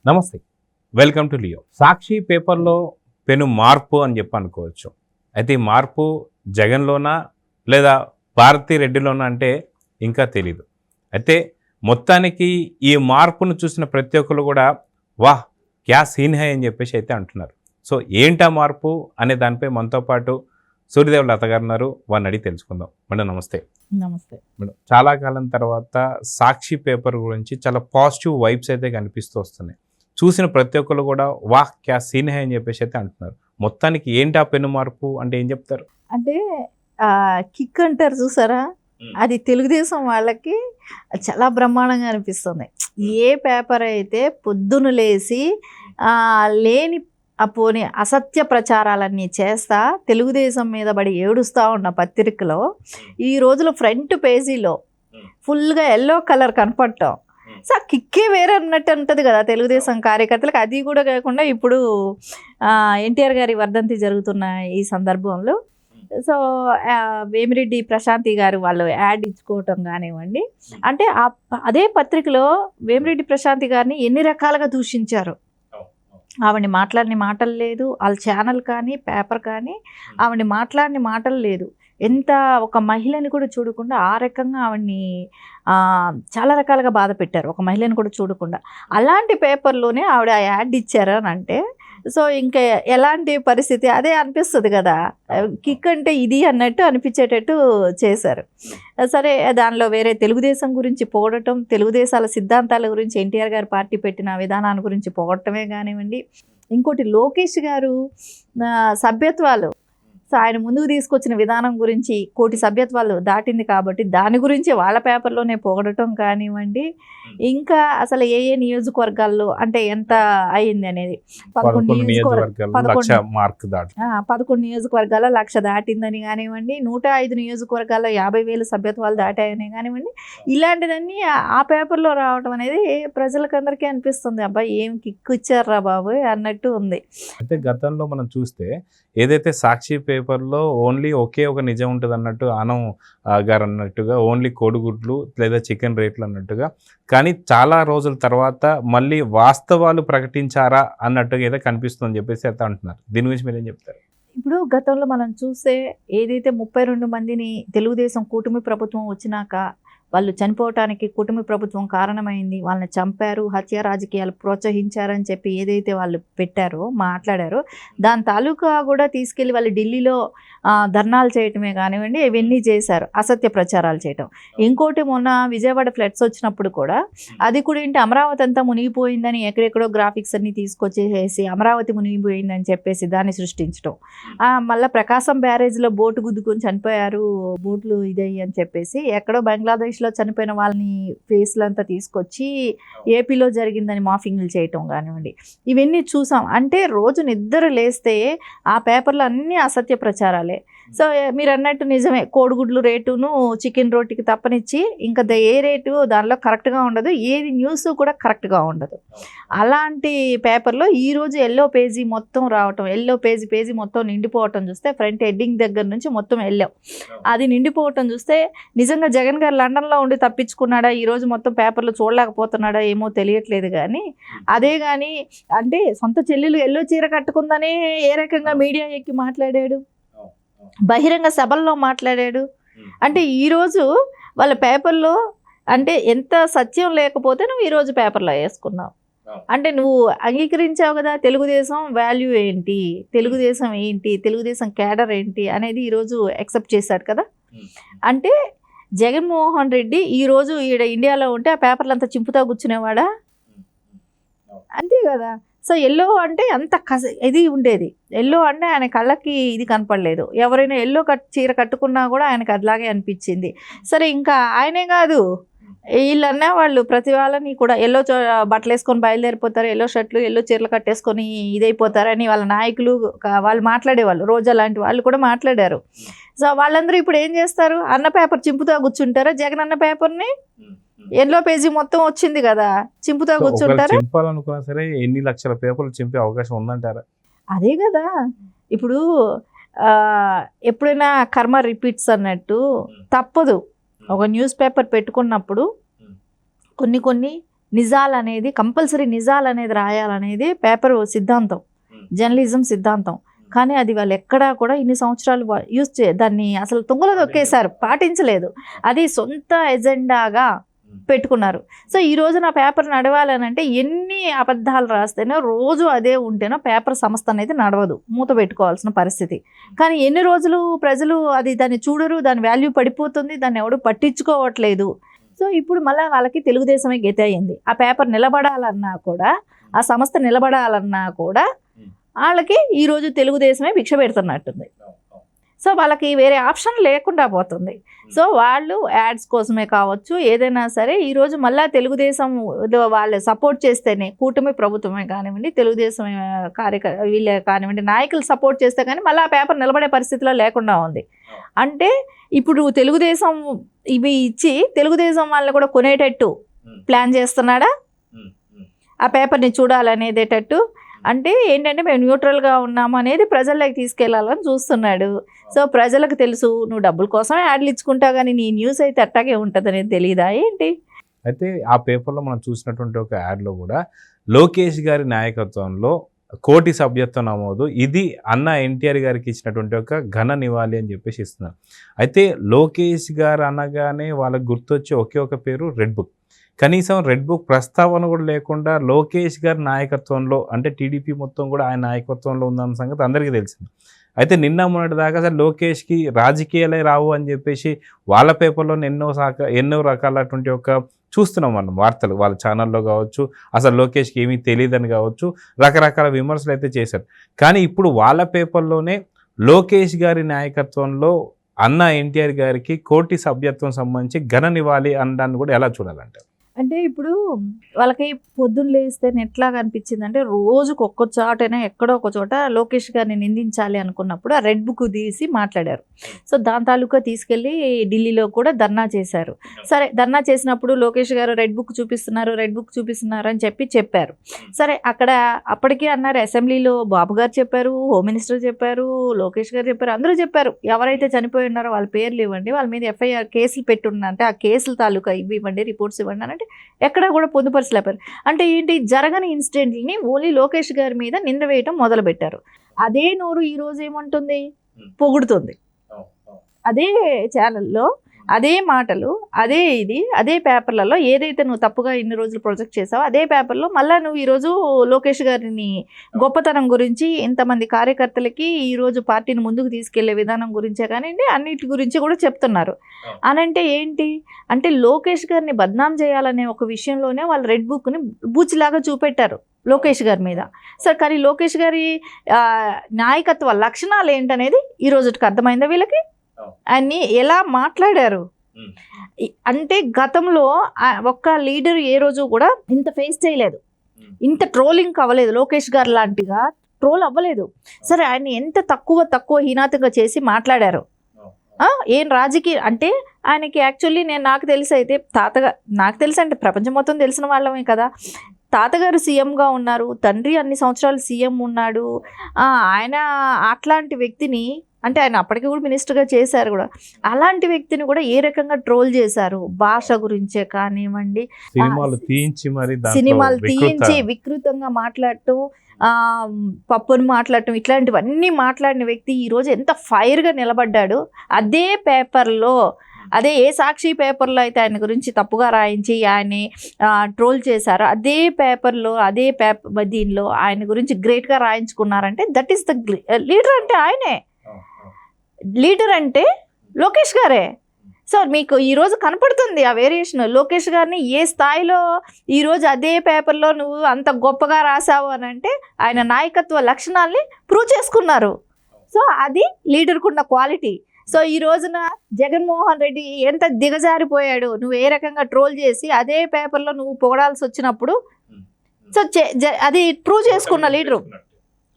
నమస్తే, welcome to Leo. సాక్షి పేపర్లో పెను మార్పు అని చెప్పి అనుకోవచ్చు. అయితే ఈ మార్పు జగన్లోనా లేదా భారతీ రెడ్డిలోనా అంటే ఇంకా తెలీదు. అయితే మొత్తానికి ఈ మార్పును చూసిన ప్రతి ఒక్కరు కూడా వాహ్ క్యా సీన్ హై అని చెప్పేసి అయితే అంటున్నారు. సో ఏంటా మార్పు అనే దానిపై మనతో పాటు సూర్యదేవ్ లత గారు ఉన్నారు. వారిని అడిగి తెలుసుకుందాం. మేడం నమస్తే. నమస్తే మేడం, చాలా కాలం తర్వాత సాక్షి పేపర్ గురించి చాలా పాజిటివ్ వైబ్స్ అయితే కనిపిస్తూ వస్తున్నాయి. చూసిన ప్రతి ఒక్కరు కూడా వాహ్ క్యా సీన్ హై అని చెప్పేసి అయితే అంటున్నారు. మొత్తానికి ఏంటి ఆ పెను మార్పు అంటే ఏం చెప్తారు? అంటే కిక్ అంటారు చూసారా, అది తెలుగుదేశం వాళ్ళకి చాలా బ్రహ్మాండంగా అనిపిస్తుంది. ఏ పేపర్ అయితే పొద్దున లేసి లేని పోనీ అసత్య ప్రచారాలన్నీ చేస్తా తెలుగుదేశం మీద పడి ఏడుస్తూ ఉన్న పత్రికలో ఈ రోజులో ఫ్రంట్ పేజీలో ఫుల్గా ఎల్లో కలర్ కనపడటం, సో కిక్కే వేరే అన్నట్టు ఉంటుంది కదా తెలుగుదేశం కార్యకర్తలకు. అది కూడా కాకుండా ఇప్పుడు ఎన్టీఆర్ గారి వర్ధంతి జరుగుతున్న ఈ సందర్భంలో సో వేమిరెడ్డి ప్రశాంతి గారు వాళ్ళు యాడ్ ఇచ్చుకోవటం కానివ్వండి, అంటే అదే పత్రికలో వేమిరెడ్డి ప్రశాంతి గారిని ఎన్ని రకాలుగా దూషించారు. ఆవిడ మాట్లాడిన మాటలు లేదు, వాళ్ళ ఛానల్ కానీ పేపర్ కానీ ఆవిడ మాట్లాడిన మాటలు లేదు. ఎంత ఒక మహిళని కూడా చూడకుండా ఆ రకంగా ఆవిడ్ని చాలా రకాలుగా బాధ పెట్టారు, ఒక మహిళని కూడా చూడకుండా. అలాంటి పేపర్లోనే ఆవిడ యాడ్ ఇచ్చారు అని అంటే సో ఇంకా ఎలాంటి పరిస్థితి అదే అనిపిస్తుంది కదా. కిక్ అంటే ఇది అన్నట్టు అనిపించేటట్టు చేశారు. సరే, దానిలో వేరే తెలుగుదేశం గురించి పొగడటం, తెలుగుదేశాల సిద్ధాంతాల గురించి, ఎన్టీఆర్ గారు పార్టీ పెట్టిన విధానాల గురించి పొగడటమే కానివ్వండి. ఇంకోటి లోకేష్ గారు సభ్యత్వాలు, సో ఆయన ముందుకు తీసుకొచ్చిన విధానం గురించి కోటి సభ్యత్వాలు దాటింది కాబట్టి దాని గురించి వాళ్ళ పేపర్లోనే పొగడటం కానివ్వండి. ఇంకా అసలు ఏ ఏ నియోజకవర్గాల్లో అంటే ఎంత అయింది అనేది 11 నియోజకవర్గాల్లో 1,00,000 దాటిందని కానివ్వండి, 105 నియోజకవర్గాల్లో 50,000 సభ్యత్వాలు దాటాయని కానివ్వండి. ఇలాంటిదన్నీ ఆ పేపర్లో రావడం అనేది ప్రజలకు అందరికీ అనిపిస్తుంది, అబ్బాయి ఏం కిక్ ఇచ్చారా బాబు అన్నట్టు ఉంది. అయితే గతంలో మనం చూస్తే ఏదైతే సాక్షి పేపర్లో ఓన్లీ ఒకే ఒక నిజం ఉంటుంది అన్నట్టు ఆనం గారు అన్నట్టుగా, ఓన్లీ కోడిగుడ్లు లేదా చికెన్ రేట్లు అన్నట్టుగా, కానీ చాలా రోజుల తర్వాత మళ్ళీ వాస్తవాలు ప్రకటించారా అన్నట్టుగా ఏదో కనిపిస్తుందని చెప్పేసి అయితే అంటున్నారు. దీని గురించి మీరు ఏం చెప్తారు? ఇప్పుడు గతంలో మనం చూస్తే ఏదైతే 32 మందిని తెలుగుదేశం కూటమి ప్రభుత్వం వచ్చినాక వాళ్ళు చనిపోవటానికి కూటమి ప్రభుత్వం కారణమైంది, వాళ్ళని చంపారు, హత్య రాజకీయాలు ప్రోత్సహించారని చెప్పి ఏదైతే వాళ్ళు పెట్టారో మాట్లాడారో దాని తాలూకా కూడా తీసుకెళ్ళి వాళ్ళు ఢిల్లీలో ధర్నాలు చేయటమే కానివ్వండి, ఇవన్నీ చేశారు, అసత్య ప్రచారాలు చేయటం. ఇంకోటి మొన్న విజయవాడ ఫ్లడ్స్ వచ్చినప్పుడు కూడా అది కూడా ఏంటి, అమరావతి అంతా మునిగిపోయిందని ఎక్కడెక్కడో గ్రాఫిక్స్ అన్ని తీసుకొచ్చేసి అమరావతి మునిగిపోయిందని చెప్పేసి దాన్ని సృష్టించడం. మళ్ళీ ప్రకాశం బ్యారేజ్లో బోటు గుద్దుకొని చనిపోయారు, బోట్లు ఇదయ్యి అని చెప్పేసి ఎక్కడో బంగ్లాదేశ్లో చనిపోయిన వాళ్ళని ఫేస్లంతా తీసుకొచ్చి ఏపీలో జరిగిందని మాఫింగ్లు చేయటం కానివ్వండి, ఇవన్నీ చూసాం. అంటే రోజు నిద్ర లేస్తే ఆ పేపర్లో అన్నీ అసత్య ప్రచారాలే. సో మీరు అన్నట్టు నిజమే, కోడిగుడ్లు రేటును చికెన్ రోటీకి తప్పనిచ్చి ఇంకా ఏ రేటు దానిలో కరెక్ట్గా ఉండదు, ఏది న్యూస్ కూడా కరెక్ట్గా ఉండదు. అలాంటి పేపర్లో ఈరోజు ఎల్లో పేజీ మొత్తం రావటం, ఎల్లో పేజీ మొత్తం నిండిపోవటం చూస్తే ఫ్రంట్ హెడ్డింగ్ దగ్గర నుంచి మొత్తం ఎల్లో అది నిండిపోవటం చూస్తే నిజంగా జగన్ గారు లండన్లో ఉండి తప్పించుకున్నాడా, ఈరోజు మొత్తం పేపర్లు చూడలేకపోతున్నాడా ఏమో తెలియట్లేదు. కానీ అదే కానీ అంటే సొంత చెల్లెలు ఎల్లో చీర కట్టుకుందనే ఏ రకంగా మీడియా ఎక్కి మాట్లాడాడు, బహిరంగ సభల్లో మాట్లాడాడు. అంటే ఈరోజు వాళ్ళ పేపర్లో అంటే ఎంత సత్యం లేకపోతే నువ్వు ఈరోజు పేపర్లో వేసుకున్నావు అంటే నువ్వు అంగీకరించావు కదా, తెలుగుదేశం వాల్యూ ఏంటి, తెలుగుదేశం ఏంటి, తెలుగుదేశం క్యాడర్ ఏంటి అనేది ఈరోజు యాక్సెప్ట్ చేశాడు కదా. అంటే జగన్మోహన్ రెడ్డి ఈరోజు ఈడ ఇండియాలో ఉంటే ఆ పేపర్లు అంతా చింపుతా కూర్చునేవాడా? అంతే కదా. సో ఎల్లో అంటే అంత ఇది ఉండేది, ఎల్లో అంటే ఆయన కళ్ళకి ఇది కనపడలేదు. ఎవరైనా ఎల్లో చీర కట్టుకున్నా కూడా ఆయనకు అట్లాగే అనిపించింది. సరే, ఇంకా ఆయనే కాదు వీళ్ళన్నా వాళ్ళు ప్రతి వాళ్ళని కూడా ఎల్లో బట్టలు వేసుకొని బయలుదేరిపోతారు, ఎల్లో షర్ట్లు ఎల్లో చీరలు కట్టేసుకొని ఇదైపోతారని వాళ్ళ నాయకులు వాళ్ళు మాట్లాడేవాళ్ళు, రోజా లాంటి వాళ్ళు కూడా మాట్లాడారు. సో వాళ్ళందరూ ఇప్పుడు ఏం చేస్తారు, అన్న పేపర్ చింపుతా కూర్చుంటారా? జగన్ అన్న పేపర్ని ఎల్లో పేజీ మొత్తం వచ్చింది కదా, చింపుతా కూర్చుంటారా? చింపాలనుకున్నా సరే ఎన్ని లక్షల పేపర్లు చింపే అవకాశం ఉందంటారా? అదే కదా. ఇప్పుడు ఎప్పుడైనా కర్మ రిపీట్స్ అన్నట్టు తప్పదు. ఒక న్యూస్ పేపర్ పెట్టుకున్నప్పుడు కొన్ని నిజాలు అనేది కంపల్సరీ నిజాలు అనేది రాయాలనేది పేపర్ సిద్ధాంతం, జర్నలిజం సిద్ధాంతం. కానీ అది వాళ్ళు ఎక్కడా కూడా ఇన్ని సంవత్సరాలు దాన్ని అసలు తుంగలో దొక్కేశారు, పాటించలేదు. అది సొంత ఎజెండాగా పెట్టుకున్నారు. సో ఈ రోజు నా పేపర్ నడవాలనంటే ఎన్ని అబద్ధాలు రాస్తేనో, రోజు అదే ఉంటేనో పేపర్ సంస్థ అనేది నడవదు, మూత పెట్టుకోవాల్సిన పరిస్థితి. కానీ ఎన్ని రోజులు ప్రజలు దాన్ని చూడరు, దాని వాల్యూ పడిపోతుంది, దాన్ని ఎవడు పట్టించుకోవట్లేదు. సో ఇప్పుడు మళ్ళీ వాళ్ళకి తెలుగుదేశమే గతి అయ్యింది. ఆ పేపర్ నిలబడాలన్నా కూడా, ఆ సంస్థ నిలబడాలన్నా కూడా వాళ్ళకి ఈరోజు తెలుగుదేశమే భిక్ష పెడుతున్నట్టుంది. సో వాళ్ళకి వేరే ఆప్షన్ లేకుండా పోతుంది. సో వాళ్ళు యాడ్స్ కోసమే కావచ్చు, ఏదైనా సరే ఈరోజు మళ్ళీ తెలుగుదేశం వాళ్ళు సపోర్ట్ చేస్తేనే, కూటమి ప్రభుత్వమే కానివ్వండి, తెలుగుదేశం వీళ్ళే కానివ్వండి, నాయకులు సపోర్ట్ చేస్తే కానీ మళ్ళీ ఆ పేపర్ నిలబడే పరిస్థితిలో లేకుండా ఉంది. అంటే ఇప్పుడు తెలుగుదేశం ఇవి ఇచ్చి తెలుగుదేశం వాళ్ళని కూడా కొనేటట్టు ప్లాన్ చేస్తున్నాడా, ఆ పేపర్ని చూడాలనేదేటట్టు. అంటే ఏంటంటే మేము న్యూట్రల్గా ఉన్నాము అనేది ప్రజల్లోకి తీసుకెళ్లాలని చూస్తున్నాడు. సో ప్రజలకు తెలుసు, నువ్వు డబ్బుల కోసం యాడ్లు ఇచ్చుకుంటావు కానీ నీ న్యూస్ అయితే అట్టాగే ఉంటుంది అనేది తెలియదా ఏంటి? అయితే ఆ పేపర్లో మనం చూసినటువంటి ఒక యాడ్లో కూడా లోకేష్ గారి నాయకత్వంలో కోటి సభ్యత్వ నమోదు, ఇది అన్న ఎన్టీఆర్ గారికి ఇచ్చినటువంటి ఒక ఘన నివాళి అని చెప్పేసి ఇస్తున్నారు. అయితే లోకేష్ గారు అనగానే వాళ్ళకి గుర్తొచ్చే ఒకే ఒక పేరు రెడ్ బుక్. కనీసం రెడ్ బుక్ ప్రస్తావన కూడా లేకుండా లోకేష్ గారి నాయకత్వంలో, అంటే టీడీపీ మొత్తం కూడా ఆయన నాయకత్వంలో ఉందన్న సంగతి అందరికీ తెలిసింది. అయితే నిన్న మొన్నటి దాకా అసలు లోకేష్కి రాజకీయాలే రావు అని చెప్పేసి వాళ్ళ పేపర్లో ఎన్నో రకాలటువంటి ఒక చూస్తున్నాం మనం వార్తలు, వాళ్ళ ఛానల్లో కావచ్చు, అసలు లోకేష్కి ఏమీ తెలియదని కావచ్చు, రకరకాల విమర్శలు అయితే చేశారు. కానీ ఇప్పుడు వాళ్ళ పేపర్లోనే లోకేష్ గారి నాయకత్వంలో అన్న ఎన్టీఆర్ గారికి కోటి సభ్యత్వం సంబంధించి ఘన నివాళి అనడాన్ని కూడా ఎలా చూడాలంటారు? అంటే ఇప్పుడు వాళ్ళకి పొద్దున్న లేస్తే ఎట్లా కనిపించింది అంటే, రోజుకు ఒక్క చోటైనా ఎక్కడో ఒక చోట లోకేష్ గారిని నిందించాలి అనుకున్నప్పుడు ఆ రెడ్ బుక్ తీసి మాట్లాడారు. సో దాని తాలూకా తీసుకెళ్ళి ఢిల్లీలో కూడా ధర్నా చేశారు. సరే, ధర్నా చేసినప్పుడు లోకేష్ గారు రెడ్ బుక్ చూపిస్తున్నారు అని చెప్పారు. సరే, అక్కడ అప్పటికీ అన్నారు, అసెంబ్లీలో బాబు గారు చెప్పారు, హోమ్ మినిస్టర్ చెప్పారు, లోకేష్ గారు చెప్పారు, అందరూ చెప్పారు. ఎవరైతే చనిపోయి ఉన్నారో వాళ్ళ పేర్లు ఇవ్వండి, వాళ్ళ మీద ఎఫ్ఐఆర్ కేసులు పెట్టున్నారంటే ఆ కేసుల తాలూకా ఇవి ఇవ్వండి, రిపోర్ట్స్ ఇవ్వండి అంటే ఎక్కడా కూడా పొందుపరచలేపారు. అంటే ఏంటి, జరగని ఇన్సిడెంట్ని ఓన్లీ లోకేష్ గారి మీద నింద వేయటం మొదలుపెట్టారు. అదే నోరు ఈ రోజు ఏమంటుంది, పొగుడుతుంది. అదే ఛానల్లో అదే మాటలు, అదే పేపర్లలో ఏదైతే నువ్వు తప్పుగా ఇన్ని రోజులు ప్రొజెక్ట్ చేసావో అదే పేపర్లో మళ్ళీ నువ్వు ఈరోజు లోకేష్ గారిని గొప్పతనం గురించి, ఇంతమంది కార్యకర్తలకి ఈరోజు పార్టీని ముందుకు తీసుకెళ్లే విధానం గురించే కానివ్వండి, అన్నిటి గురించి కూడా చెప్తున్నారు. అనంటే ఏంటి అంటే, లోకేష్ గారిని బద్నాం చేయాలనే ఒక విషయంలోనే వాళ్ళు రెడ్ బుక్ని బూచిలాగా చూపెట్టారు లోకేష్ గారి మీద. సరే, కానీ లోకేష్ గారి నాయకత్వ లక్షణాలు ఏంటనేది ఈ రోజుకి అర్థమైందా వీళ్ళకి? ఆయన్ని ఎలా మాట్లాడారు అంటే, గతంలో ఒక్క లీడర్ ఏ రోజు కూడా ఇంత ఫేస్ చేయలేదు, ఇంత ట్రోలింగ్ అవ్వలేదు, లోకేష్ గారు లాంటిగా ట్రోల్ అవ్వలేదు. సరే, ఆయన ఎంత తక్కువ హీనాతంగా చేసి మాట్లాడారు. ఏం రాజకీయ అంటే ఆయనకి యాక్చువల్లీ నాకు తెలిసి అయితే నాకు తెలిసి అంటే ప్రపంచం మొత్తం తెలిసిన వాళ్ళమే కదా, తాతగారు సీఎంగా ఉన్నారు, తండ్రి అన్ని సంవత్సరాలు సీఎం ఉన్నాడు. ఆయన అట్లాంటి వ్యక్తిని, అంటే ఆయన అప్పటికి కూడా మినిస్టర్గా చేశారు కూడా, అలాంటి వ్యక్తిని కూడా ఏ రకంగా ట్రోల్ చేశారు, భాష గురించే కానివ్వండి, సినిమాలు తీయించి వికృతంగా మాట్లాడటం, పప్పును మాట్లాడటం, ఇట్లాంటివన్నీ మాట్లాడిన వ్యక్తి ఈరోజు ఎంత ఫైర్గా నిలబడ్డాడు. అదే పేపర్లో, అదే ఏ సాక్షి పేపర్లో అయితే ఆయన గురించి తప్పుగా రాయించి ఆయన్ని ట్రోల్ చేశారో అదే పేపర్లో, దీనిలో ఆయన గురించి గ్రేట్గా రాయించుకున్నారంటే దట్ ఈస్ ద లీడర్. అంటే ఆయనే లీడర్, అంటే లోకేష్ గారే. సో మీకు ఈరోజు కనపడుతుంది ఆ వేరియేషన్. లోకేష్ గారిని ఏ స్థాయిలో ఈరోజు అదే పేపర్లో నువ్వు అంత గొప్పగా రాసావు అని అంటే ఆయన నాయకత్వ లక్షణాలని ప్రూవ్ చేసుకున్నారు. సో అది లీడర్కున్న క్వాలిటీ. సో ఈ రోజున జగన్మోహన్ రెడ్డి ఎంత దిగజారిపోయాడు, నువ్వు ఏ రకంగా ట్రోల్ చేసి అదే పేపర్లో నువ్వు పొగడాల్సి వచ్చినప్పుడు, సో అది ప్రూవ్ చేసుకున్న లీడరు,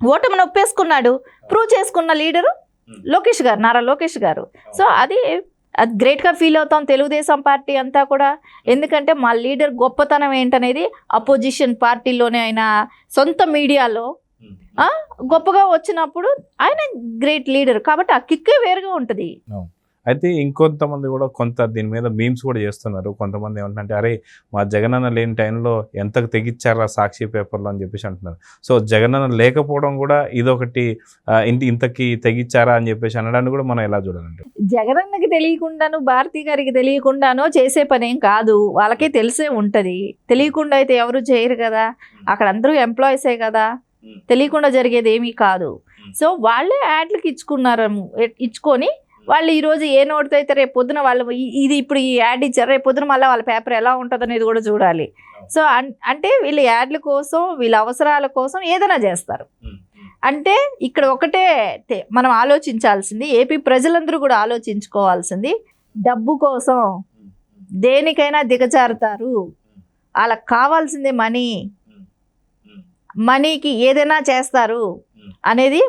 ఓటమిని ఒప్పేసుకున్నాడు, ప్రూవ్ చేసుకున్న లీడరు లోకేష్ గారు, నారా లోకేష్ గారు. సో అది గ్రేట్గా ఫీల్ అవుతాం తెలుగుదేశం పార్టీ అంతా కూడా. ఎందుకంటే మా లీడర్ గొప్పతనం ఏంటనేది అపోజిషన్ పార్టీలోనే, ఆయన సొంత మీడియాలో గొప్పగా వచ్చినప్పుడు ఆయన గ్రేట్ లీడర్ కాబట్టి ఆ కిక్కే వేరుగా ఉంటుంది. అయితే ఇంకొంతమంది కూడా కొంత దీని మీద మీమ్స్ కూడా చేస్తున్నారు. కొంతమంది ఏమంటారంటే అరే మా జగనన్న లేని టైంలో ఎంతకు తెగిచ్చారా సాక్షి పేపర్లో అని చెప్పేసి అంటున్నారు. సో జగనన్న లేకపోవడం కూడా ఇదొకటి ఇంతకి తెగిచ్చారా అని చెప్పేసి అనడాన్ని కూడా మనం ఎలా చూడాలంటే, జగనన్నకి తెలియకుండాను భారతి గారికి తెలియకుండానో చేసే పనేం కాదు, వాళ్ళకే తెలిసే ఉంటుంది. తెలియకుండా అయితే ఎవరు చేయరు కదా, అక్కడ అందరూ ఎంప్లాయీసే కదా, తెలియకుండా జరిగేది ఏమీ కాదు. సో వాళ్ళే యాడ్లకి ఇచ్చుకొని వాళ్ళు ఈరోజు ఏ నోటితో అయితే రేపు పొద్దున వాళ్ళు ఇది ఇప్పుడు ఈ యాడ్ ఇచ్చారు, రేపు పొద్దున మళ్ళీ వాళ్ళ పేపర్ ఎలా ఉంటుంది అనేది కూడా చూడాలి. సో అంటే వీళ్ళు యాడ్ల కోసం వీళ్ళ అవసరాల కోసం ఏదైనా చేస్తారు. అంటే ఇక్కడ ఒకటే మనం ఆలోచించాల్సింది, ఏపీ ప్రజలందరూ కూడా ఆలోచించుకోవాల్సింది, డబ్బు కోసం దేనికైనా దిగజారుతారు. వాళ్ళకి కావాల్సిందే మనీకి ఏదైనా చేస్తారు అనేది.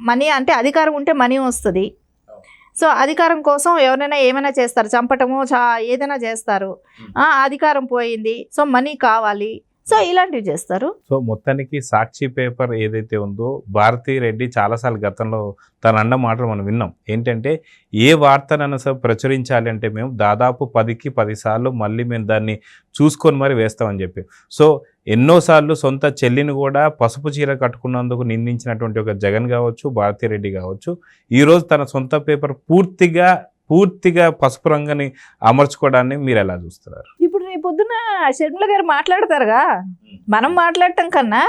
మనీ అంటే అధికారం ఉంటే మనీ వస్తుంది. సో అధికారం కోసం ఎవరైనా ఏమైనా చేస్తారు, చంపటము ఏదైనా చేస్తారు. అధికారం పోయింది, సో మనీ కావాలి, సో ఇలాంటివి చేస్తారు. సో మొత్తానికి సాక్షి పేపర్ ఏదైతే ఉందో భారతీ రెడ్డి చాలాసార్లు గతంలో తన అన్న మాటలు మనం విన్నాం. ఏంటంటే ఏ వార్తనైనా సరే ప్రచురించాలి అంటే మేము దాదాపు 10కి 10 సార్లు మళ్ళీ మేము దాన్ని చూసుకొని మరి వేస్తామని చెప్పి. సో ఎన్నోసార్లు సొంత చెల్లిని కూడా పసుపు చీర కట్టుకున్నందుకు నిందించినటువంటి ఒక జగన్ కావచ్చు, భారతీ రెడ్డి కావచ్చు, ఈరోజు తన సొంత పేపర్ పూర్తిగా పసుపు రంగుని అమర్చుకోవడాన్ని మీరు ఎలా చూస్తున్నారు? ఇప్పుడు రేపు పొద్దున షర్మిల గారు మాట్లాడతారుగా, మనం మాట్లాడటం కన్నా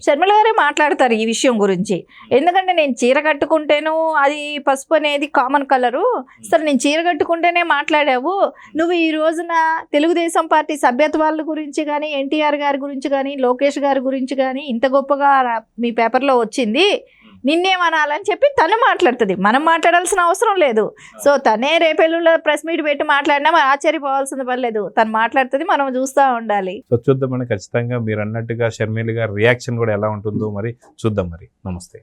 షర్మిల గారే మాట్లాడతారు ఈ విషయం గురించి. ఎందుకంటే నేను చీర కట్టుకుంటేను అది పసుపు అనేది కామన్ కలరు, సరే నేను చీర కట్టుకుంటేనే మాట్లాడావు, నువ్వు ఈ రోజున తెలుగుదేశం పార్టీ సభ్యత్వాల గురించి కానీ, ఎన్టీఆర్ గారి గురించి కానీ, లోకేష్ గారి గురించి కానీ ఇంత గొప్పగా మీ పేపర్లో వచ్చింది, నిన్నేమనాలని చెప్పి తను మాట్లాడుతుంది. మనం మాట్లాడాల్సిన అవసరం లేదు. సో తనే రేపెల్లులో ప్రెస్ మీట్ పెట్టి మాట్లాడినా మనం ఆశ్చర్యపోవాల్సిన పని లేదు. తను మాట్లాడుతుంది, మనం చూస్తూ ఉండాలి. సో చూద్దామని ఖచ్చితంగా మీరు అన్నట్టుగా షర్మిల గారి రియాక్షన్ కూడా ఎలా ఉంటుందో మరి చూద్దాం. మరి నమస్తే.